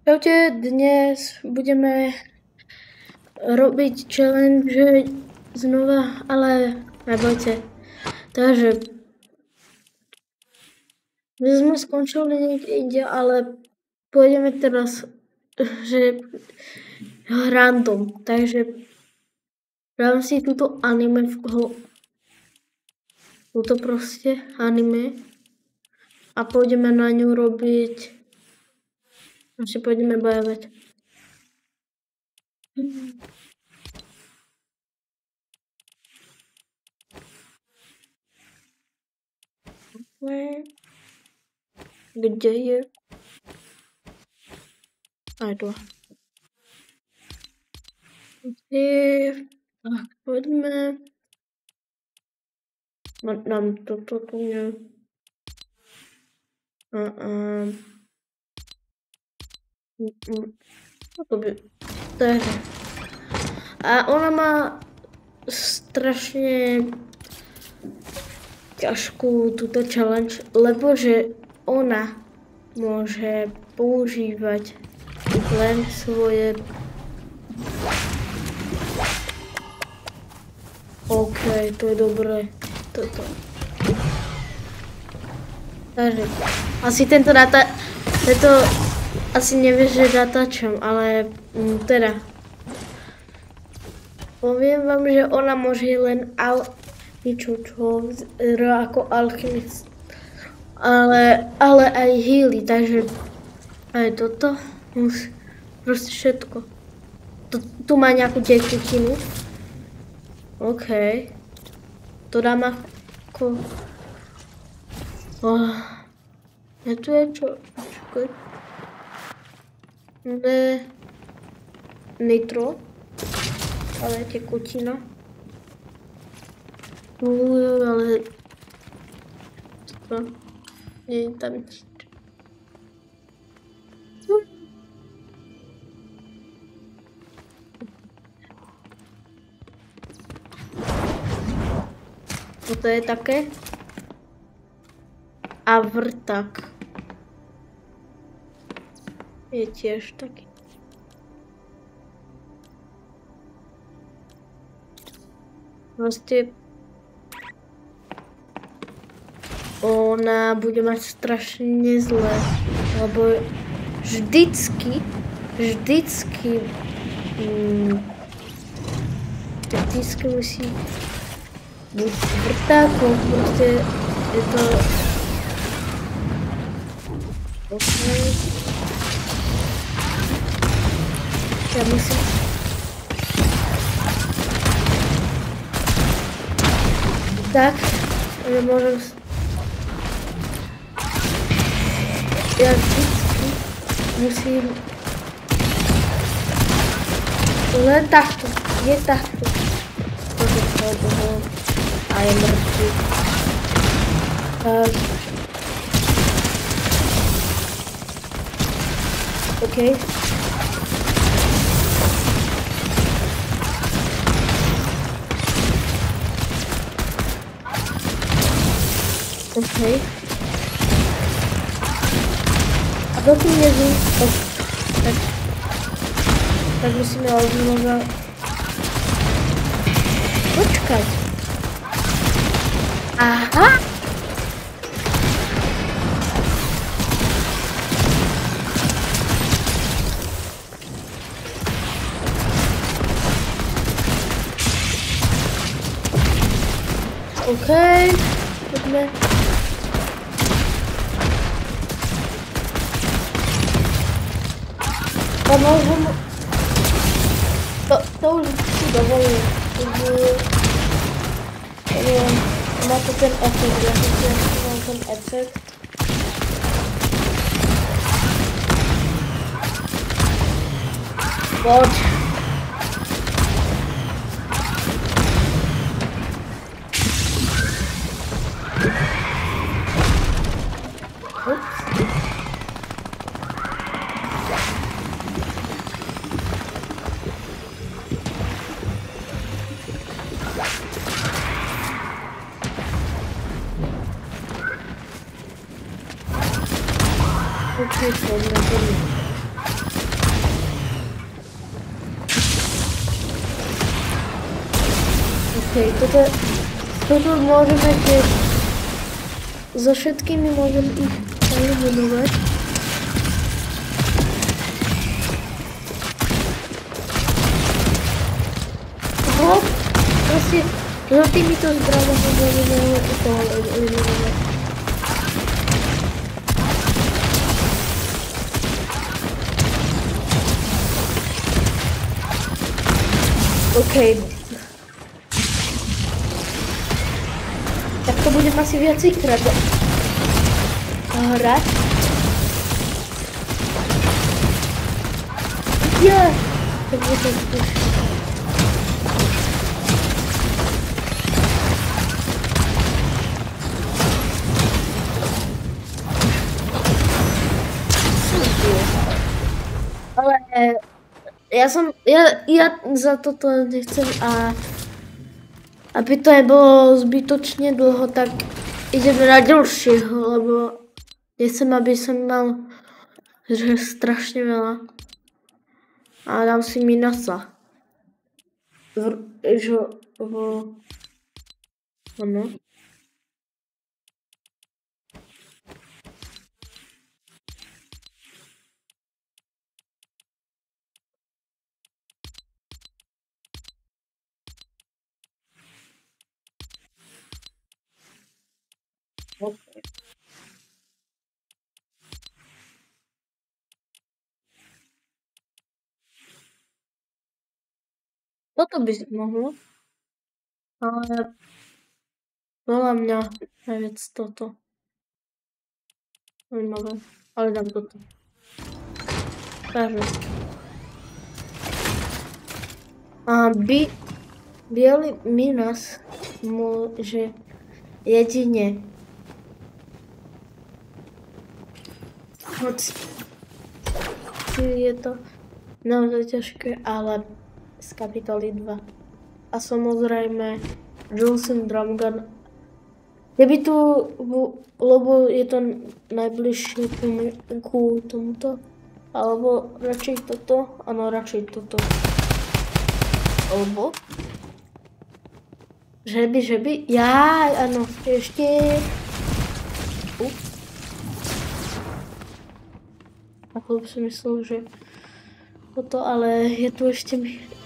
Čaute, dnes budeme robiť challenge znova, ale nebojte. Takže my sme skončili niekde inde, ale pôjdeme teraz, že random. Takže dám si túto anime túto proste anime a pôjdeme na ňu robiť. Asi pôjdeme bojovať. Kde je? Aj tu. Tak, poďme. Dám toto tu ne. A ona má strašne ťažkú túto challenge, lebo že ona môže používať len svoje... OK, to je dobré. Toto. Takže, asi tento asi nevieš, že natáčam, ale teda. Poviem vám, že ona môže len ako alchymist. Ale aj healy, takže aj toto musí, proste všetko. Tu má nejakú tekutinu. OK. To dám ako... Je tu je čo? Čakaj. Nitro. Ale tekutina. Ale... Nie je tam nič. Toto je také. A vrtak. Je tiež taký. Proste ona bude mať strašne zle, lebo vždycky musí byť vrtákom, proste je to okay. Ja musím tak, že môžem ja vždycky musím len takto, je takto. A je mŕtvy. OK. OK. A dokým nezím, tak musíme znova počkať. Aha! OK, poďme. To už si dovolím. Má to ten efekt, ja mám ten efekt. Poď. Okay, poďme. toto môžeme tiež so všetkými môžem ich eliminovať. Hop, proste za týmito zbraňami môžeme toho eliminovať. OK. Tak to budem asi viacejkrát hrať. Yeah. Tak budem skúšať. Ale ja za toto nechcem a aby to nebolo zbytočne dlho, tak ideme na ďalšieho, lebo nechcem, aby som mal že strašne veľa. A dám si Minasa. Ono. Okay. Toto by mohlo, ale volá mňa najviac toto. Zaujímavé, ale dám toto. Takže. A biely Minas môže jedine je to naozaj ťažké, ale z kapitoly 2. A samozrejme Johnson Drumgun. Keby tu, lebo je to najbližšie ku tomuto, alebo radšej toto, áno, radšej toto. Alebo že by, áno, ešte. Ako by som myslel, že toto, ale je tu ešte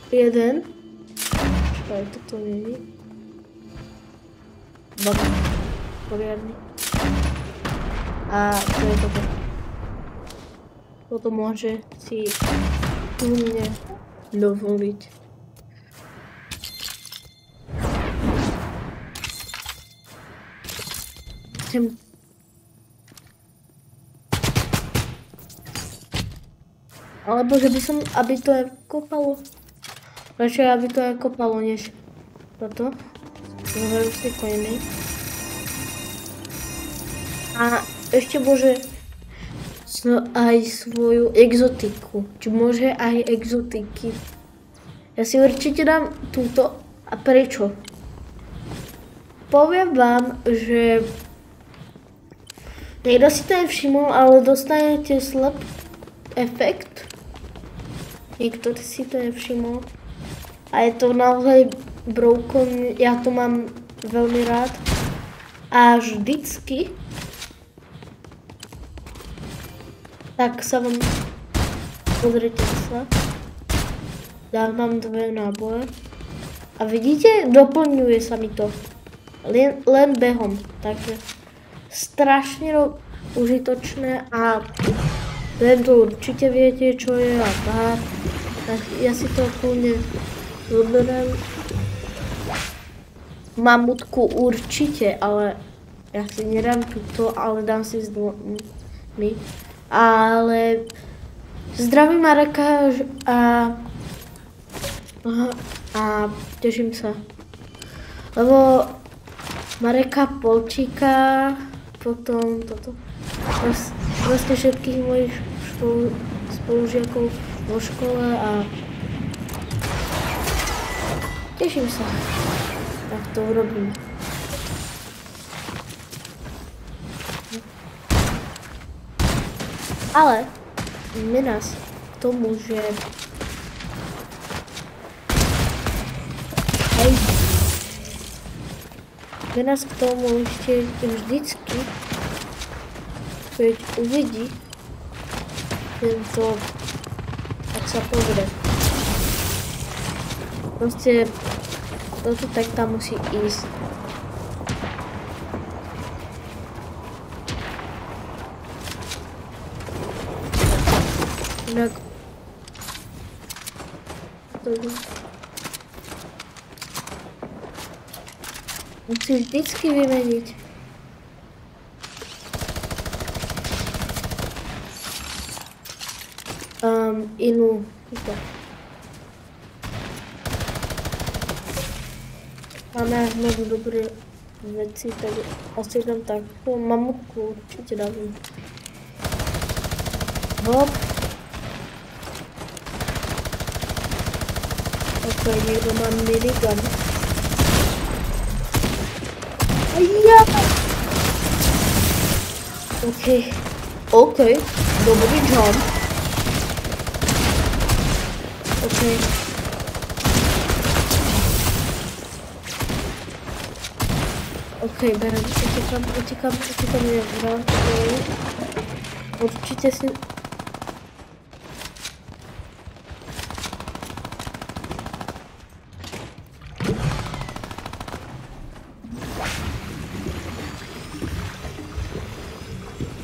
jeden. Čo toto nie je? Poriadny. A to je toto. Toto môže si kľudne dovoliť. Alebo že by som, aby to aj kopalo. Radšej, aby to aj kopalo, než toto. Zoberiem si coiny. A ešte môže aj svoju exotiku. Či môže aj exotiky. Ja si určite dám túto. A prečo? Poviem vám, že niekto si to nevšimol, ale dostanete slab efekt. Niekto si to nevšimol. A je to naozaj broken, ja to mám veľmi rád. A vždycky tak sa vám pozrite sa. Dám vám 2 náboje. A vidíte, doplňuje sa mi to. Len behom. Takže strašne užitočné a len to určite viete, čo je a tak. Tak ja si to kľudne zoberiem. Mamutku určite, ale ja si nedám túto, ale dám si s 2. Ale zdravím Mareka a teším sa. Lebo Mareka Polčíka, potom toto. Proste všetkých mojich spolužiakov vo škole a teším sa. Tak to urobím. Ale Minas k tomu, že hej, že nás k tomu ještě vždycky, keď uvidí tento, tak sa povede. Prostě toto tak tam musí ísť. Inak musí vždycky vymeniť. Inú. Máme moc dobré věci, tak asi dám tak. Mamutku určitě dávím. Hop. Ok, někdo má minigun. Ja. Ok, dobrý job. Ok. Ok, berem, utíkám, jak dál. Určitě si...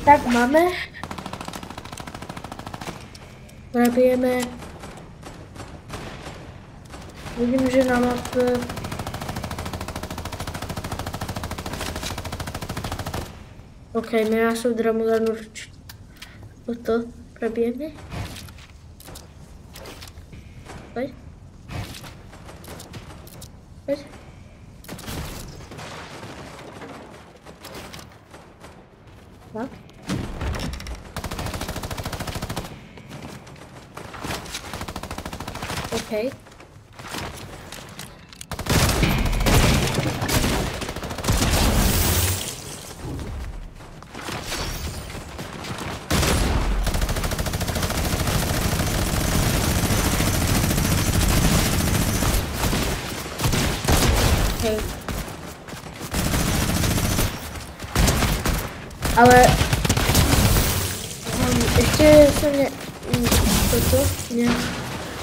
Tak máme. Zabijeme. Vidím, že na mapě ok, nenášel Dramulan určitě. Toto probijeme. Pojď. Pojď. Tak. Ok. Ale ještě jsem mě toto mě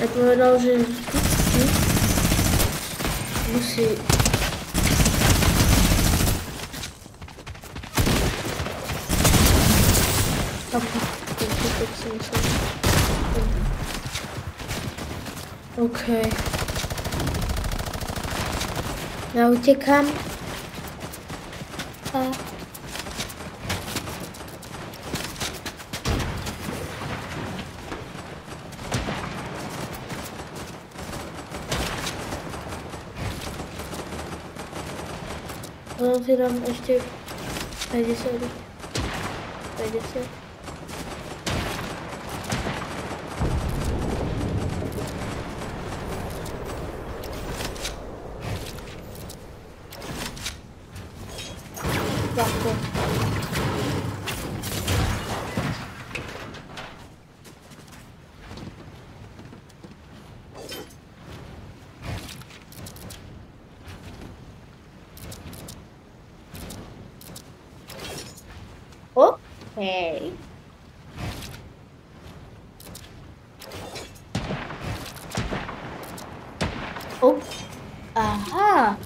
nepovedal, že vždycky musí ok. Já utěkám a si dám ještě 50. Takto. Okay. Oh. Aha.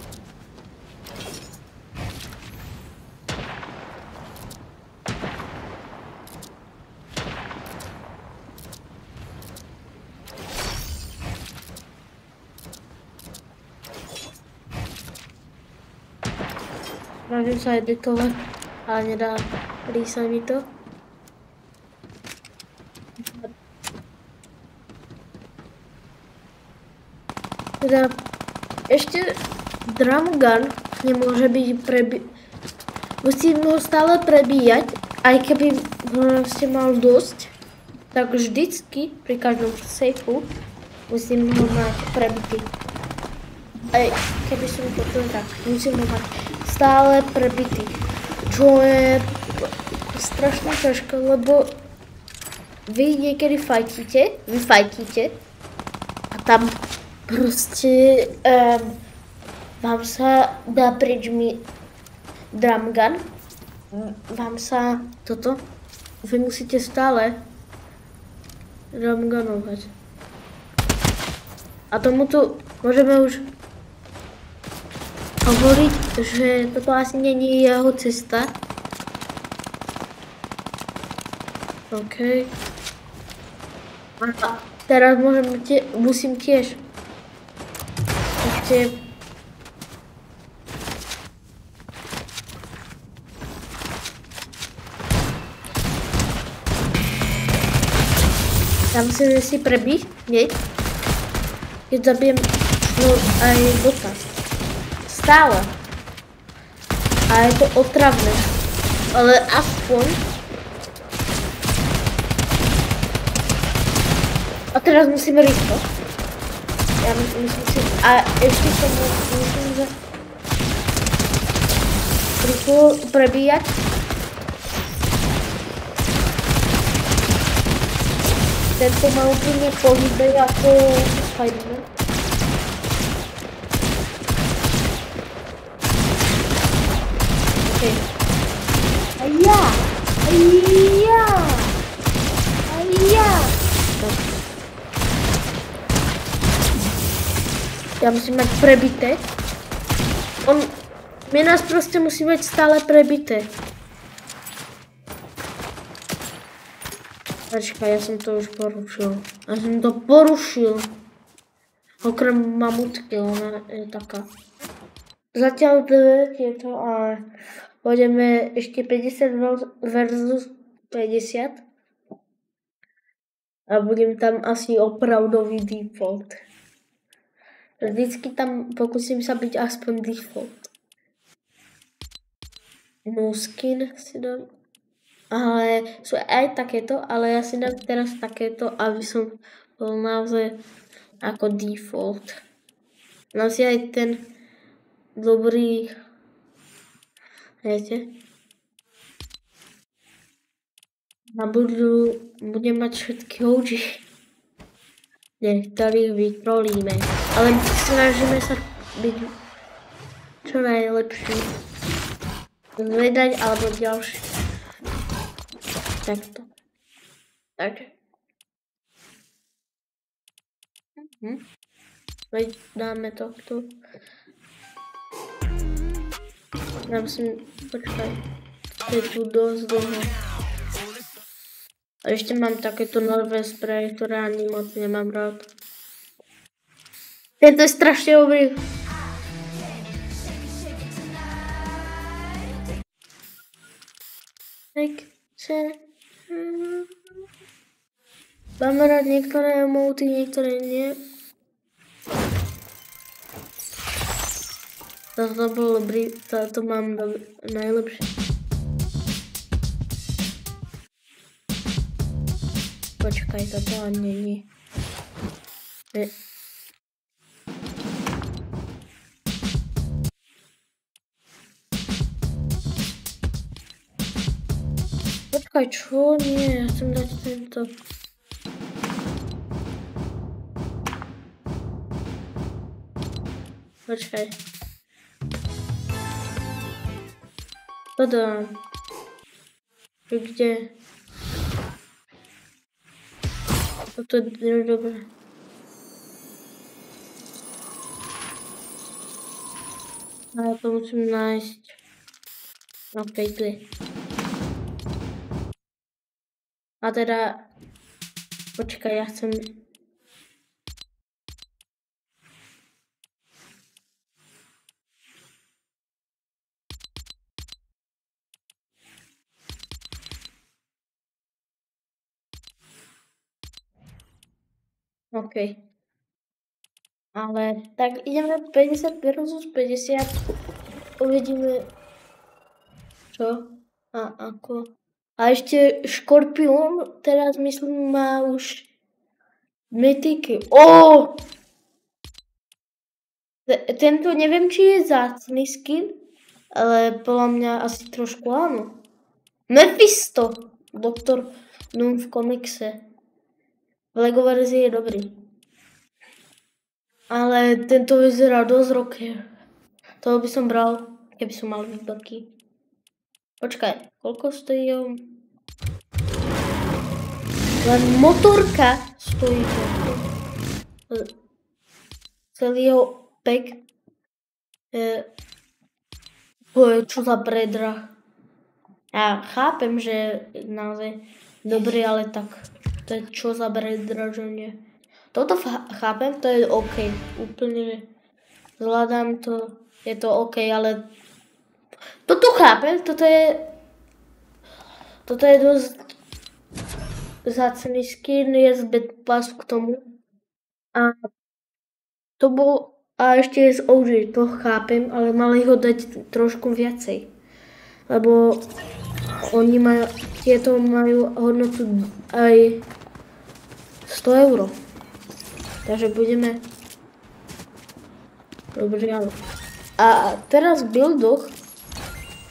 Snažím se editovat, ale nedá se mi to. Teda ještě Drumgun nemůže být musím ho stále prebíjať, aj keby ho ste mal dosť, tak vždycky pri každom sejfu musím ho mať prebitý. Aj keby som to tak, musím ho mať stále prebitý, čo je strašne ťažké, lebo vy niekedy fajtíte a tam prostě vám sa dá preč drum gun, vám sa toto, vy musíte stále drum gunovať. A tomuto môžeme už hovoriť, že toto asi není jeho cesta. OK. A teraz musím tiež ešte tam musím si prebiť, nie? Keď zabijem aj bota. Stále. A je to otravné. Ale aspoň. A teraz musíme rýchlo. Ja myslím si. A ešte som myslím, že rýchlo prebíjať. Tento má úplne pohybe ako Spider-Man. Okay. A ja! Ja musím mať prebité. My nás proste musí mať stále prebité. Počkaj, ja som to už porušil. Okrem mamutky, ona je taká. Zatiaľ tieto, ale pôjdeme ešte 50 versus 50. A budem tam asi opravdový default. Vždycky tam pokúsim sa byť aspoň default. No skin si dám. Ale sú aj takéto, ale ja si dám teraz takéto, aby som bol naozaj ako default. Dám si aj ten dobrý, viete. A budem mať všetky OG. Niektorých vytrolíme. Ale snažíme sa byť čo najlepší. Zvedať alebo ďalší. Takto. Tak. Veď dáme to tu. Ja musím, počkaj. To je tu dosť dlho. A ešte mám takéto nové spreje, ktoré ani moc nemám rád. Tento je strašne dobrý. Mám rád niektoré emoty, niektoré nie. Toto bol dobrý, to mám najlepšie. Počkaj, toto ani nie. Počkaj, čo? Nie, ja chcem dať tento. Počkaj. To dám. Kde? Toto je dobré. A ja to musím nájsť. OK, tu je. A teda... Počkaj, ja chcem... OK. Ale tak ideme 50 versus 50. Uvidíme čo a ako. A ešte Škorpión teraz myslím má už mytiky. Tento neviem či je zácný skin, ale podľa mňa asi trošku áno. Mephisto, Doktor Doom v komikse. V Lego verzii je dobrý. Ale tento vyzerá dosť roky. Toho by som bral, keby som mal výbaky. Počkaj, koľko stojí jeho... Len motorka stojí toľko. Celý jeho pek. To je čo za predrah. Ja chápem, že je naozaj dobrý, ale tak to je čo za predraženie. Toto chápem, to je OK. Úplne zvládam to, je to OK, ale toto chápem, toto je dosť zácný skin, je z Battle Passu k tomu. A to bol, a ešte je z OG, to chápem, ale mali ho dať trošku viacej. Lebo oni tieto majú hodnotu aj 100 €. Takže budeme... Dobre, ale... A teraz v buildoch,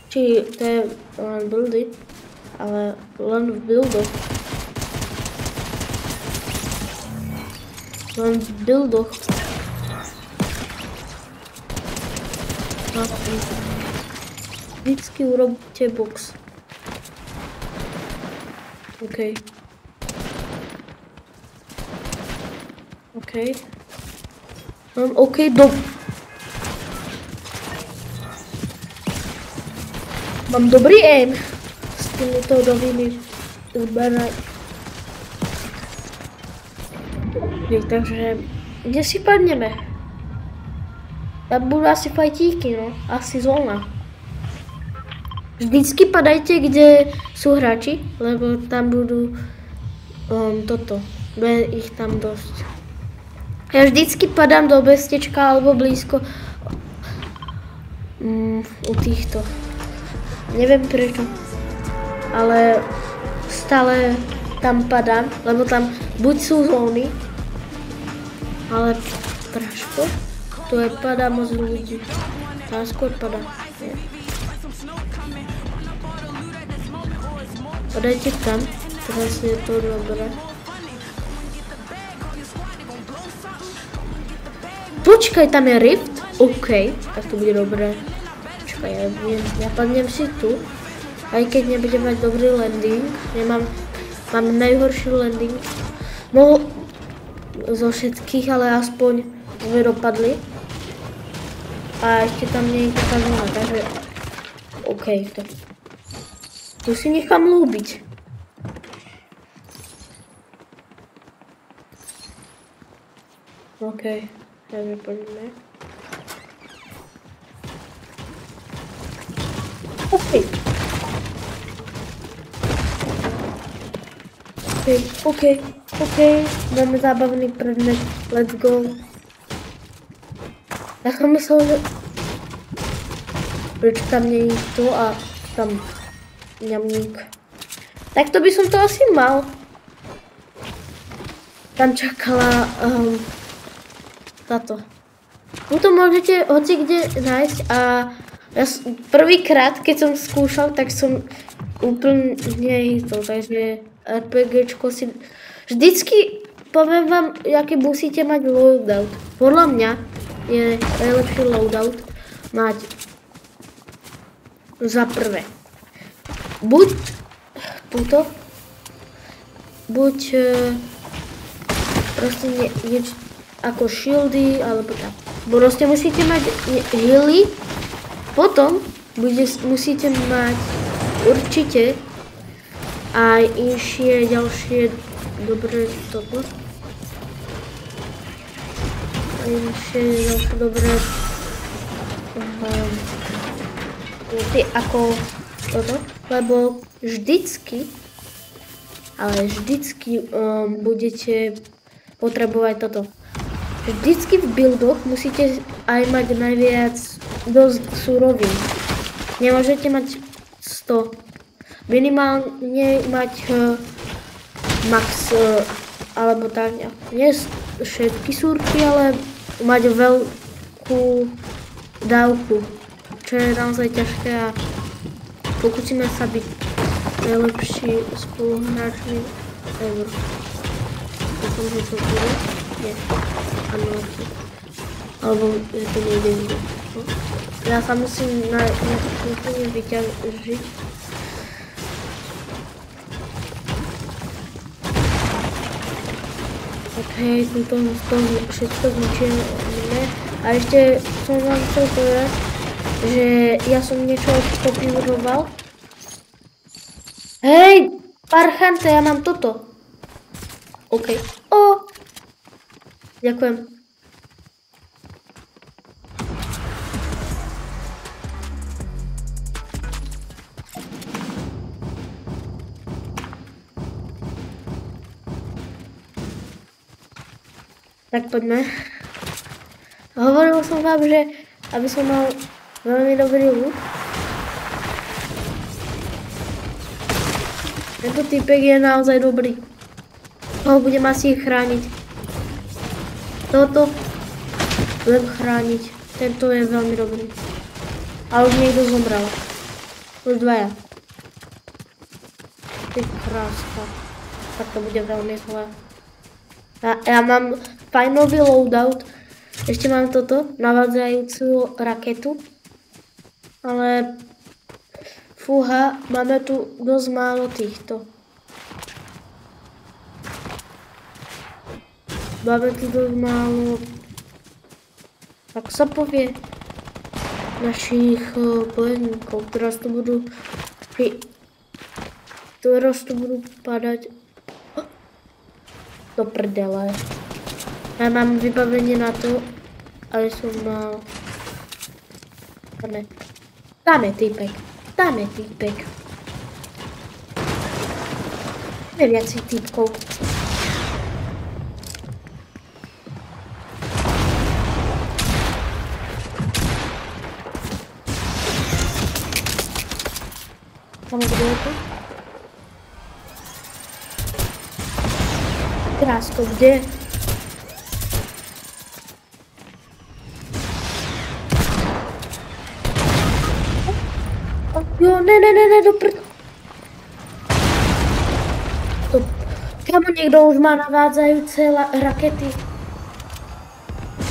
či to je len buildy, ale len v buildoch. Len v buildoch. Vždycky urobte box. OK. OK. OK, mám dobrý aim s týmito novými zbraňami. Takže kde si padneme? Tam budú asi fajtíky, no. Asi zóna. Vždycky padajte, kde sú hráči, lebo tam budú toto. Bude ich tam dosť. Ja vždycky padám do bestečka alebo blízko u týchto. Neviem prečo, ale stále tam padám, lebo tam buď sú zóny, ale práško, to je padá moc ľudí. Tam skôr padá. Padajte tam, teraz je to dobré. Počkaj, tam je rift? OK, tak to bude dobré. Počkaj, ja padnem si tu. Aj keď nebudem mať dobrý landing. Mám najhorší landing. No, zo všetkých, ale aspoň sme dopadli. A ešte tam nie je taká zóna, takže... OK, to... Tu si nechám ľúbiť. OK. Takže poďme. OK. Dáme zábavný predmet. Let's go. Ja som myslel, že... Prečo tam nie je to a tam ňamník. Tak to by som to asi mal. Tam čakala... táto. Tu to môžete hoci kde nájsť a ja prvýkrát, keď som skúšal, tak som úplne to, takže RPGčko si... Vždycky poviem vám, aký musíte mať loadout. Podľa mňa je najlepší loadout mať za prvé. Buď túto, buď proste niečo ako shieldy, alebo tak. Proste musíte mať healy, potom musíte mať určite aj inšie ďalšie dobré toto. Inšie ďalšie dobré ako toto, lebo vždycky, ale vždycky budete potrebovať toto. Vždycky v buildoch musíte aj mať najviac dosť surovín. Nemôžete mať 100. Minimálne mať max, alebo tak, nie všetky súrky, ale mať veľkú dávku, čo je naozaj ťažké a pokúsime sa byť najlepší spoluhráči ever. Dúfam, že to bude. Nie. Ano. Alebo je to niekde inde. Ja sa musím na úplne vyťažiť. OK, to všetko zničíme. A ešte som vám chcel povedať, že ja som niečo kopíroval. Hej, parchante, ja mám toto. OK. Ďakujem. Tak poďme. Hovoril som vám, že aby som mal veľmi dobrý loot. Tento typek je naozaj dobrý. Toho budem asi chrániť. Toto budem chrániť. Tento je veľmi dobrý. A už niekto zomrel. Už dvaja. Ty kráska. Tak to bude veľmi zlé. Ja mám fajnový loadout. Ešte mám toto, navádzajúcu raketu. Ale fúha, máme tu dosť málo týchto. Máme tu dosť málo, ako sa povie, našich bojovníkov. Teraz tu budú padať do prdele. Ja mám vybavenie na to, ale som mal... Tam je týpek. Je viacej týpkov. Tam je to? Krásko, kde? Jo, ne, do prd... Kamo, niekto už má navádzajúce rakety.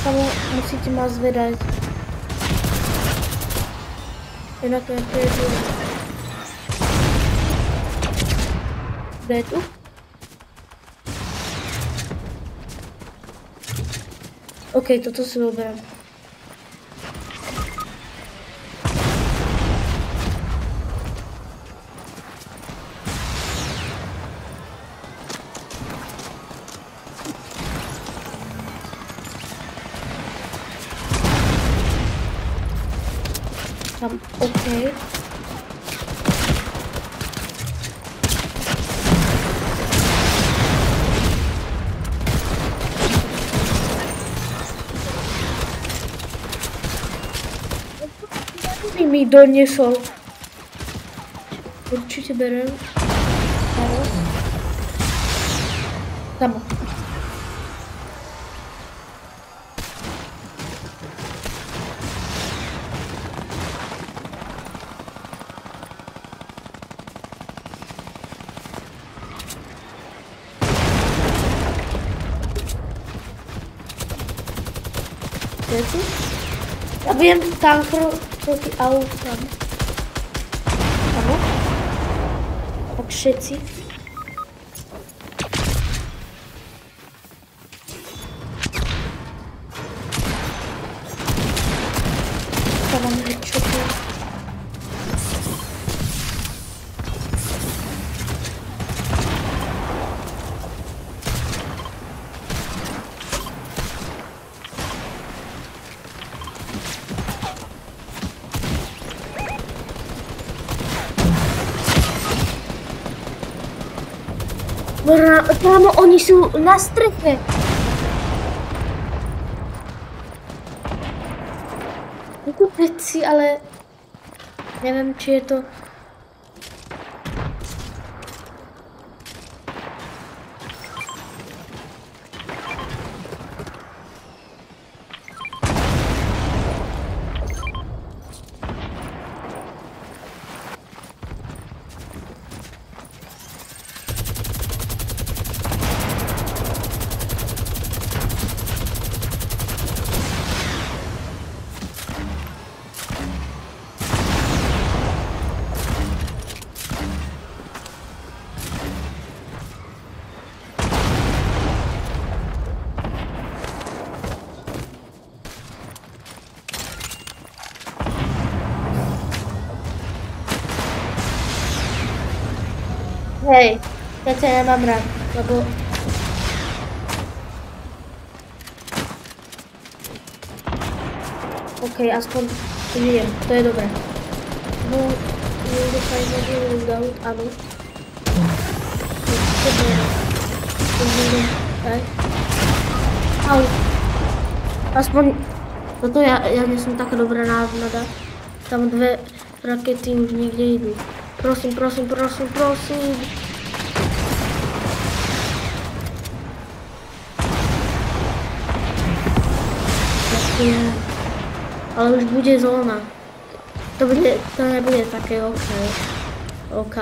Kamo, musíte ma zvedať. Inak to je tu. Kde je tu? OK, toto si vyberám. Tam, OK. Mi doniesol. Určite berem. Tam. Ja viem, tam proti autám. Áno. Tak všetci. Tam niečo tu. Kámo, oni sú na streche. Je to veci, ale neviem, či je to... Hej, ja ťa nemám rád, lebo... OK, aspoň žijem, to je dobré. No, niekde sa im môže uzdať, áno. Au. Aspoň, toto ja nie som taká dobrá návnada. Tam dve rakety už niekde idú. Prosím, prosím, prosím, prosím. Ale už bude zóna. To nebude také OK. OK.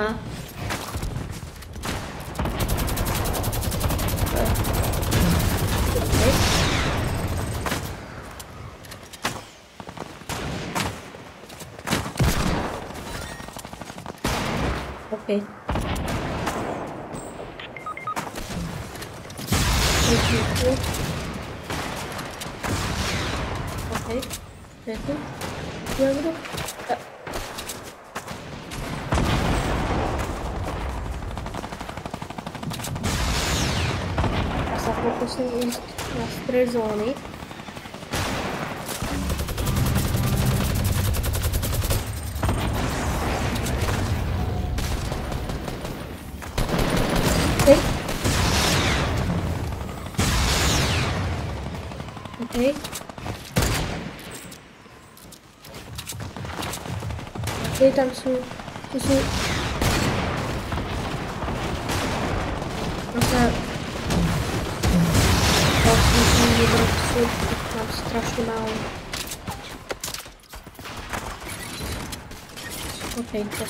Ja sa pokusím ísť na stred zóny. OK. OK, tam sú... Mám strašne málo. OK, to.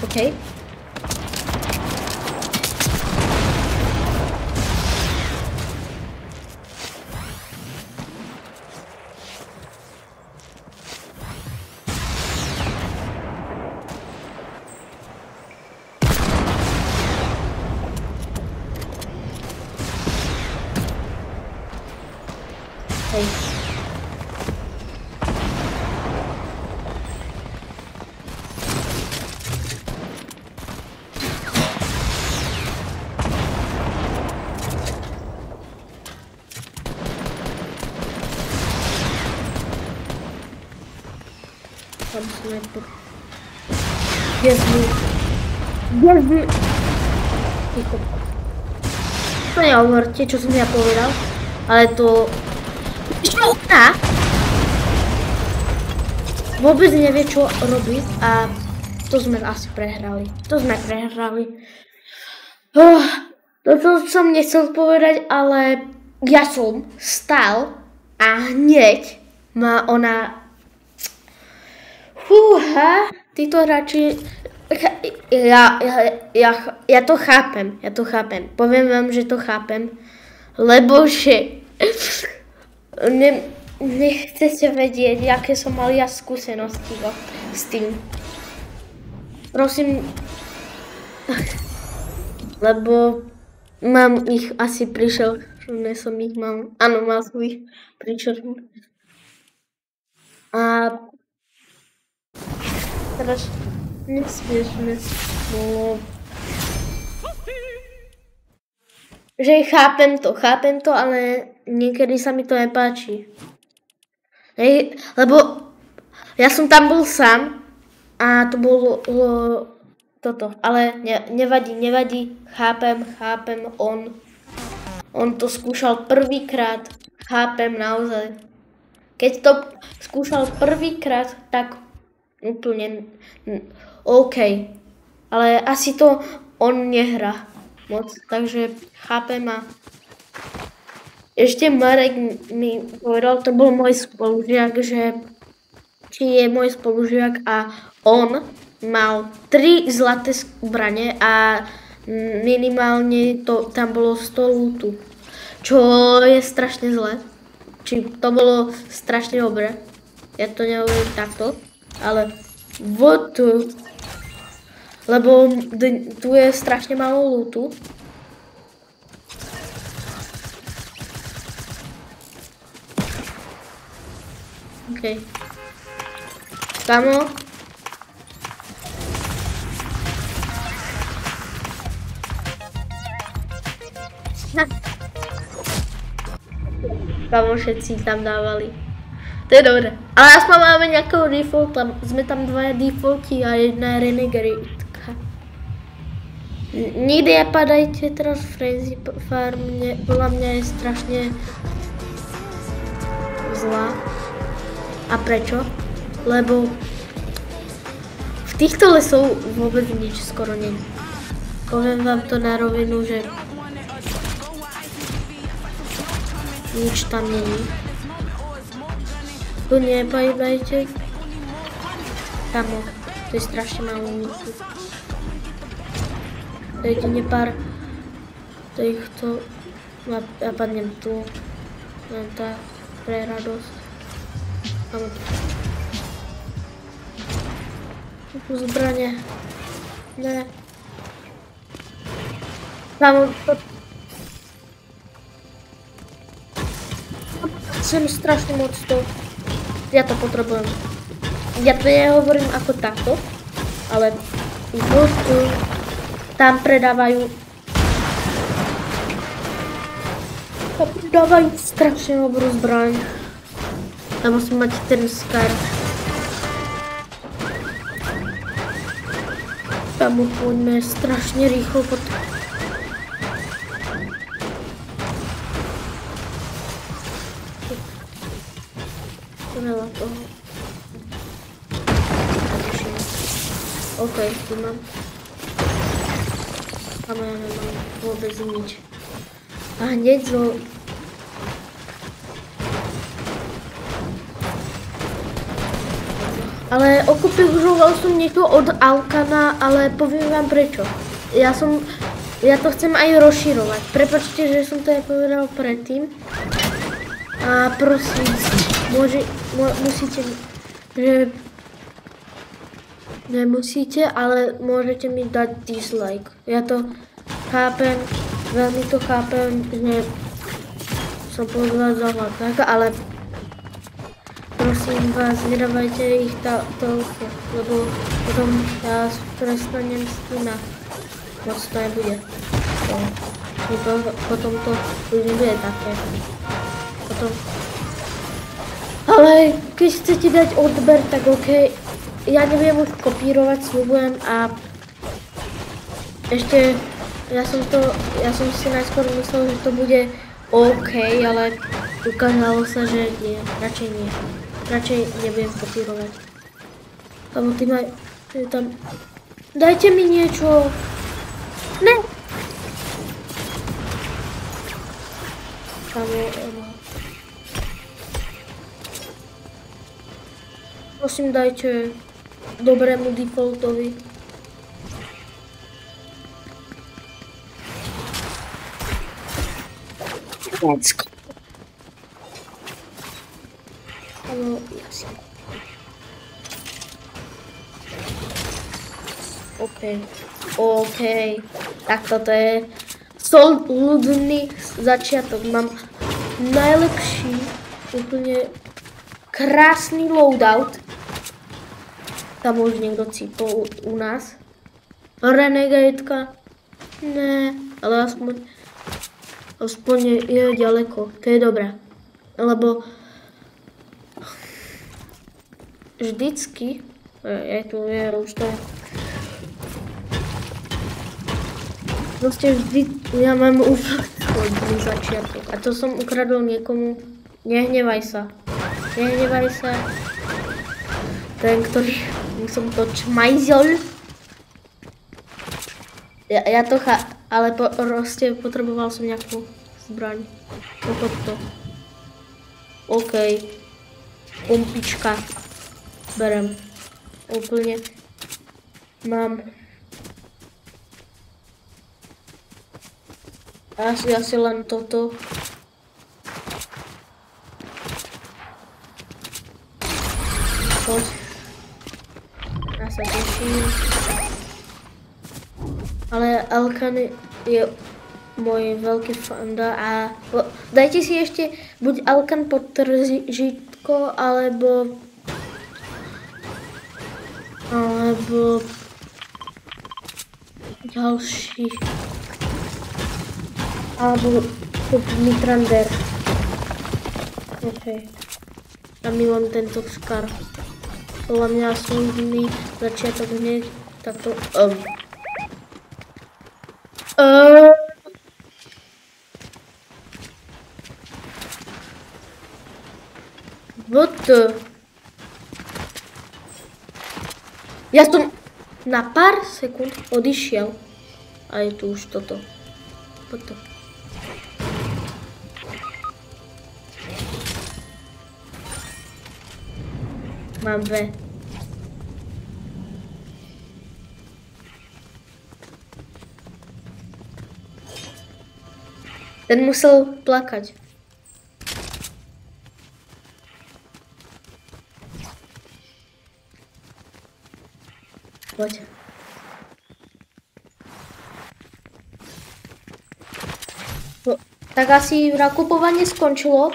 OK. Hej. Tam sniper. Jezu. Ticho. To nehovorte, čo som ja povedal, ale to... Vôbec nevie, čo robí a to sme asi prehrali. Toto som nechcel povedať, ale ja som stál a hneď ma ona... Fúha, títo hráči... Ja to chápem. Poviem vám, že to chápem, lebo že... Nechcete vedieť, aké som mal ja skúsenosti s tým. Prosím, lebo mám ich asi prišiel, že som ich mal, áno, mal som ich prišiel. A teraz nesmiešne bolo. Že chápem to, ale niekedy sa mi to nepáči. Hej, lebo ja som tam bol sám a to bolo toto, ale nevadí, chápem, on to skúšal prvýkrát, chápem naozaj. Keď to skúšal prvýkrát, tak úplne OK, ale asi to on nehrá moc, takže chápem a ešte Marek mi povedal, to bol môj spolužiak, že či je môj spolužiak a on mal 3 zlaté zbrane a minimálne tam bolo 100 lootu, čo je strašne zlé. Či to bolo strašne dobré, ja to nehovorím takto, ale Lebo tu je strašne málo lootu. OK. Kamo. Kamo všetci tam dávali. To je dobré. Ale aspoň máme nejakého defaulta. Sme tam dvaja defaulti a jedna renegadetka. Nikdy nepadajte teraz v Frenzy Farm. Podľa mňa je strašne zlá. A prečo? Lebo v týchto lesov vôbec nič skoro nie. Poviem vám to na rovinu, že nič tam není. Tu nepajdajte. Kamo, to je strašne málo místu. To je jedine pár týchto. Ja padnem tu. Len tak pre radosť. Kamo. Tu zbranie. Ne. Kamo, chcem strašne moc to. Ja to potrebujem. Ja to nehovorím ako takto, ale tam predávajú strašne dobrú zbraň. Tam musím mať ten Scar. Tam poďme strašne rýchlo potom. Veľa toho. OK, tu mám. Tam ja nemám vôbec nič. A hneď zo... Ale okupoval som niečo od Alkana, ale poviem vám prečo. Ja to chcem aj rozširovať. Prepáčte, že som to nepovedal predtým. A prosím, musíte, že nemusíte, ale môžete mi dať dislike. Ja to chápem, veľmi to chápem, že som povedala za hladnáka, ale prosím vás, nedávajte ich toľko, lebo potom ja prestanem s tým a moc to nebude. Potom to už nebude také. Potom. Ale keď chcete dať odber, tak OK. Ja neviem už kopírovať, sľubujem a ešte ja som si najskôr myslel, že to bude OK, ale ukázalo sa, že nie, radšej nie. Radšej nebudem kopírovať. Lebo ty tam... Dajte mi niečo! Ne! Prosím, dajte dobrému defaultovi. Áno, jasne. OK. Tak toto je solidný začiatok. Mám najlepší, úplne krásny loadout. Tam už niekto cípol u nás. Renegadetka. Ne, ale aspoň je ďaleko. To je dobré. Lebo vždycky, už to proste vždy, ja mám úplný začiatok. A to som ukradol niekomu. Nehnevaj sa. Ten, ktorý som to čmajzol. Ja to ale proste potreboval som nejakú zbraň. To. OK. Pompička. Berem. Úplne. Mám. Asi len toto. Poď. Ja sa teším. Ale Alkan je môj veľký fanda a dajte si ešte buď Alkan podtržítko, alebo ďalší. Alebo Mitrander. OK. A milujem tento skar. Podľa mňa slúbný začiatok hneď takto. What the? Ja som na pár sekúnd odišiel. A je tu už toto. What the? Mám dve. Ten musel plakať. Poď. No, tak asi nakupovanie skončilo.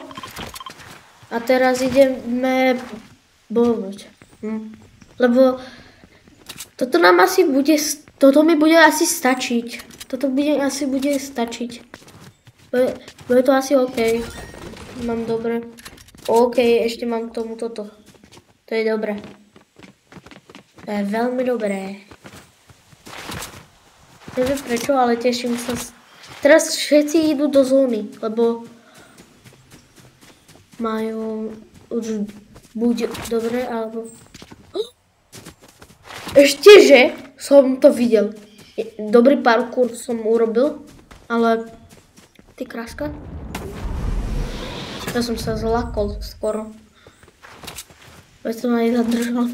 A teraz ideme bojovať. Lebo toto nám asi bude, toto mi bude asi stačiť. Toto asi bude stačiť. Bude to asi OK. Mám dobre. OK, ešte mám k tomu toto. To je dobré. To je veľmi dobré. Neviem prečo, ale teším sa. Teraz všetci idú do zóny, lebo majú už buď dobre, alebo... Ešteže som to videl. Dobrý parkour som urobil, ale... Ty kráska? Ja som sa zlakol skoro. Veď som aj zadržal.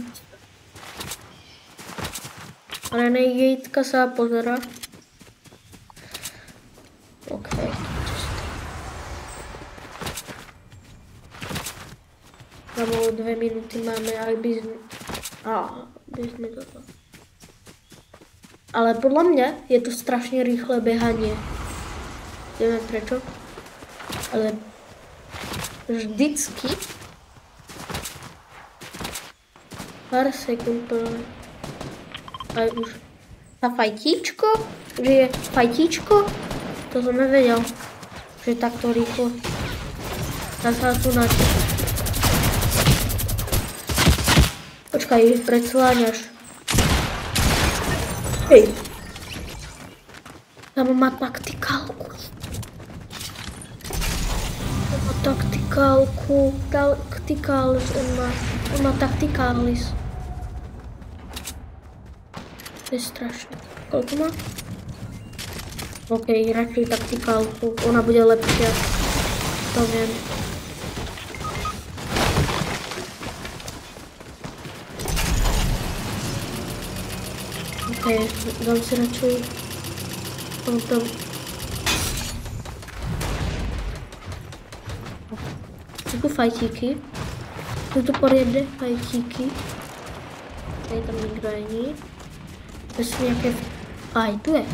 Renegade'ka sa pozera. OK. Za 2 minúty máme, aj by sme toto. Ale podľa mňa je to strašne rýchle behanie. Neviem prečo. Ale vždycky pár sekúnd aj už na fajtíčko, že je fajtíčko, to som nevedel, že takto rýchlo. Dá sa tu náči. Počkaj, predsláňaš. Hej. Tam má taktikálku. Taktikális, on má taktikális. To je strašné. Koľko má? OK, radšej taktikálku, ona bude lepšia. To viem. OK, dám si radšej tomto. Sú tu fajtíky. Sú tu poriadne fajtíky. Tady tam nikdo není. To sú nejaké... Aj, tu je.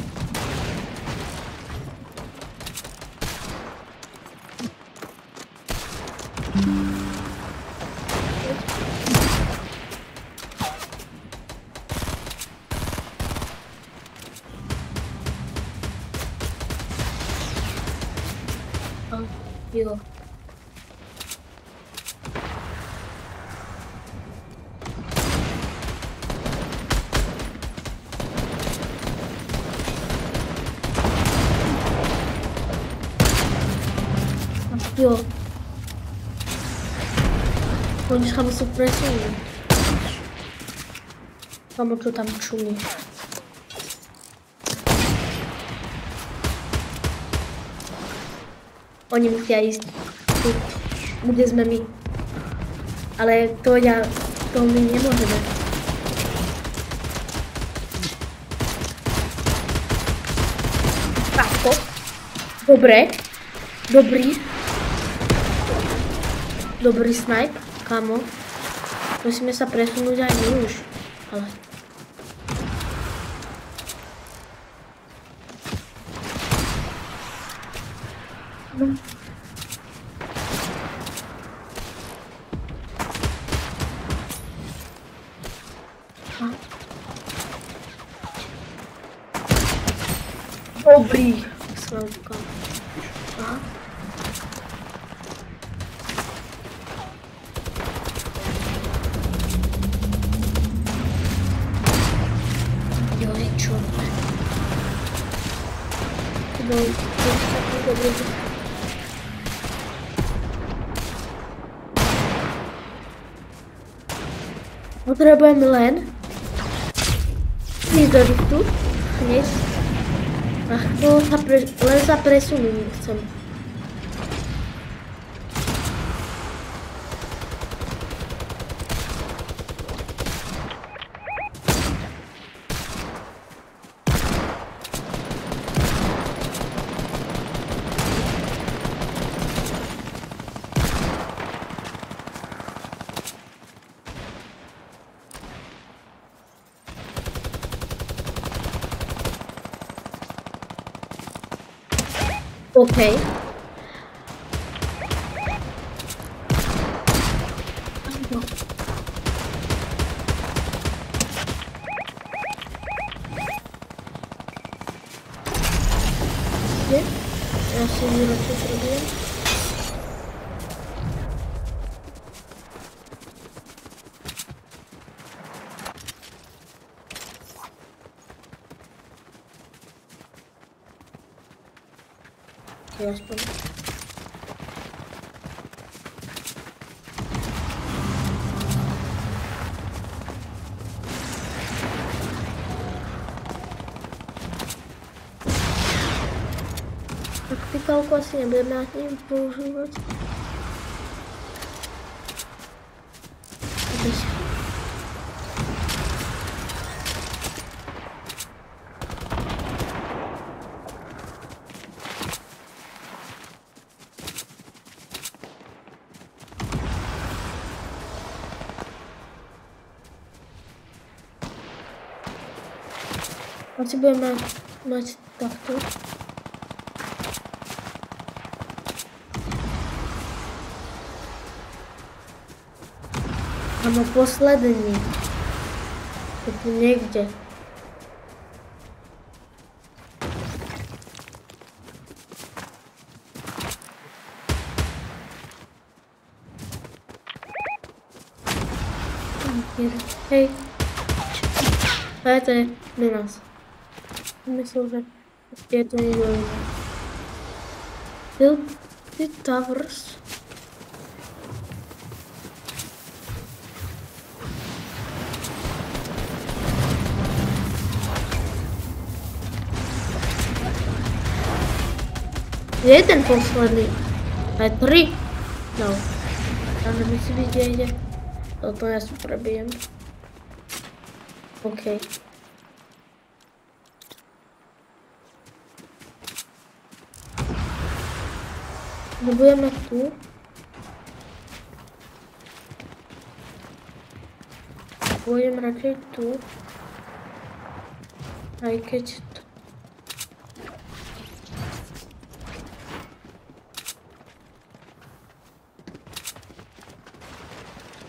Jo. Jo. Oni chyba sú presúni. Kamo, čo tam čumíš? Oni musia ísť. Kde sme my. Ale to my nemôžeme. Takto. Dobre. Dobrý snipe, kamo. Musíme sa presunúť aj my už. Ale... Dobrý. Slavka. Aha. Jo, je čo? No, to je taký dobrý. Potrebujeme len ísť do riftu, hneď. A len sa presunúť chcem. OK. Já si ji radši zrobím. Aspoň. Taktikálku asi nebudeme nad ním používat. Asi budeme mať takto. Áno, posledný. Je tu niekde. Hej. Hej, to je na nás. Myslím, že je to někdo jiný. Tilted Towers. Je ten posledný. A 3. No. Ale musí být někde. Toto já si prebijem. OK. Budeme tu. Budeme radšej tu. Aj keď to.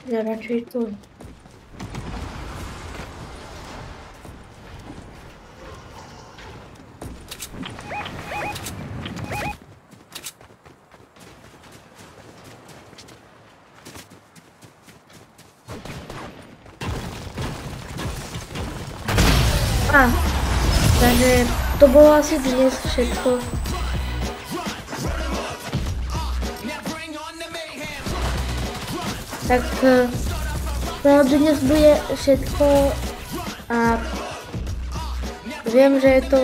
Ja radšej tu. Takže to bolo asi dnes všetko. Tak to dnes bude všetko a viem, že je to